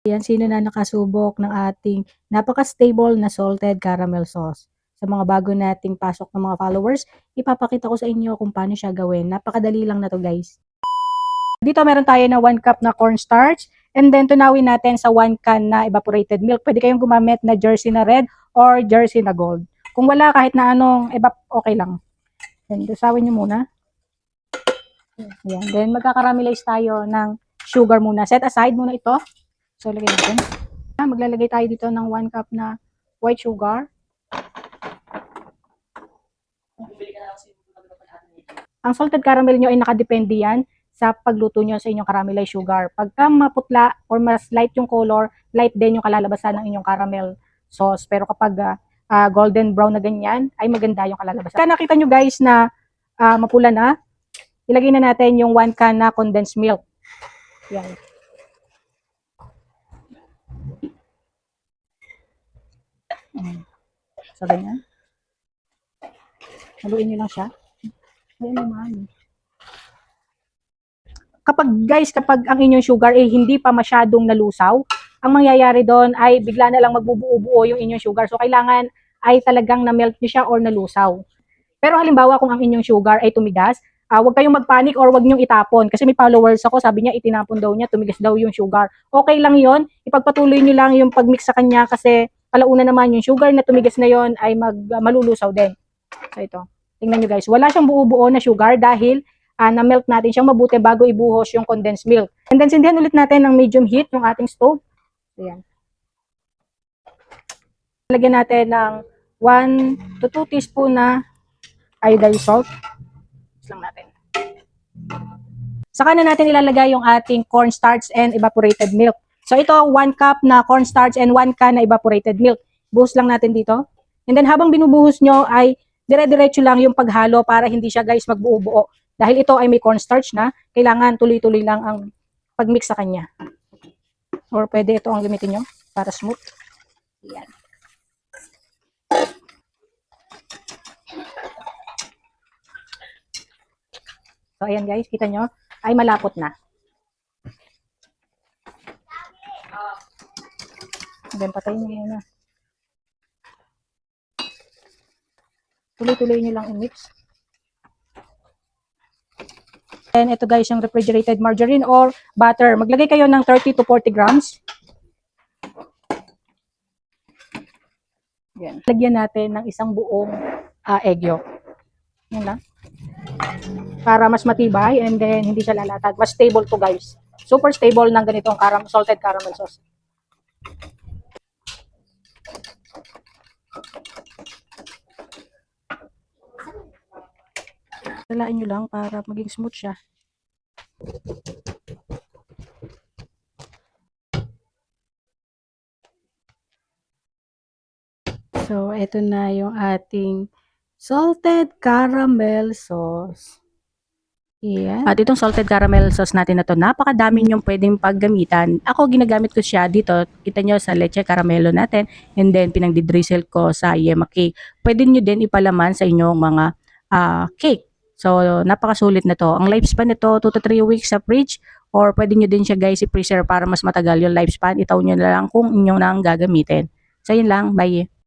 Yan, sino na nakasubok ng ating napaka-stable na salted caramel sauce. Sa mga bago nating pasok ng mga followers, ipapakita ko sa inyo kung paano siya gawin. Napakadali lang na to, guys. Dito meron tayo na 1 cup na cornstarch, and then tunawin natin sa 1 can na evaporated milk. Pwede kayong gumamit na jersey na red or jersey na gold. Kung wala, kahit na anong okay lang. Then, dasawin nyo muna. Ayan. Then, magkakaramelize tayo ng sugar muna. Set aside muna ito. So, lagay natin. Maglalagay tayo dito ng 1 cup na white sugar. Ang salted caramel nyo ay nakadepende yan sa pagluto nyo sa inyong caramelized sugar. Pagka maputla or mas light yung color, light din yung kalalabasan ng inyong caramel sauce. Pero kapag golden brown na ganyan, ay maganda yung kalalabasan. Kaya nakita nyo guys na mapula na, ilagay na natin yung 1 can na condensed milk. Yan. So, ganyan. Haluin nyo lang siya. Ayan naman. Kapag ang inyong sugar ay hindi pa masyadong nalusaw, ang mangyayari doon ay bigla na lang magbubuo-buo yung inyong sugar. So, kailangan ay talagang na-melt nyo siya or nalusaw. Pero halimbawa kung ang inyong sugar ay tumigas, huwag kayong magpanik or huwag nyong itapon. Kasi may followers ako, sabi niya itinapon daw niya, tumigas daw yung sugar. Okay lang yon, ipagpatuloy nyo lang yung pagmix sa kanya kasi alauna naman yung sugar na tumigas na yon ay malulusaw din. So ito, tingnan nyo guys, wala siyang buo-buo na sugar dahil na-melt natin siyang mabuti bago ibuhos yung condensed milk. And then sindihan ulit natin ng medium heat yung ating stove. Ayan. Lagyan natin ng 1 to 2 teaspoon na iodized salt. Lang natin. Saka na natin ilalagay yung ating cornstarch and evaporated milk. So ito, 1 cup na cornstarch and 1 can na evaporated milk. Buhos lang natin dito. And then habang binubuhos nyo ay dire-diretso lang yung paghalo para hindi siya guys magbuo-buo. Dahil ito ay may cornstarch na, kailangan tuloy-tuloy lang ang pagmix sa kanya. Or pwede ito ang gamitin nyo para smooth. Yan. So, ayan guys, kita nyo, ay malapot na. Then, patayin nyo muna. Tuloy-tuloy nyo lang i-mix. And ito guys, yung refrigerated margarine or butter. Maglagay kayo ng 30 to 40 grams. Yan. Lagyan natin ng isang buong egg yolk. Yan lang. Para mas matibay and then hindi siya lalatag. Mas stable to guys. Super stable ng ganitong salted caramel sauce. Lalain nyo lang para maging smooth siya. So, ito na yung ating salted caramel sauce. Yan. At itong salted caramel sauce natin na to, napakadami nyong pwedeng paggamitan. Ako, ginagamit ko siya dito. Kita nyo sa leche caramelo natin. And then, pinagdidrizzle ko sa yema cake. Pwede nyo din ipalaman sa inyong mga cake. So, napakasulit na to. Ang lifespan nito, 2 to 3 weeks sa fridge. Or pwede nyo din siya guys i-preserve para mas matagal yung lifespan. Itaw nyo na lang kung inyong nang gagamitin. So, yun lang. Bye!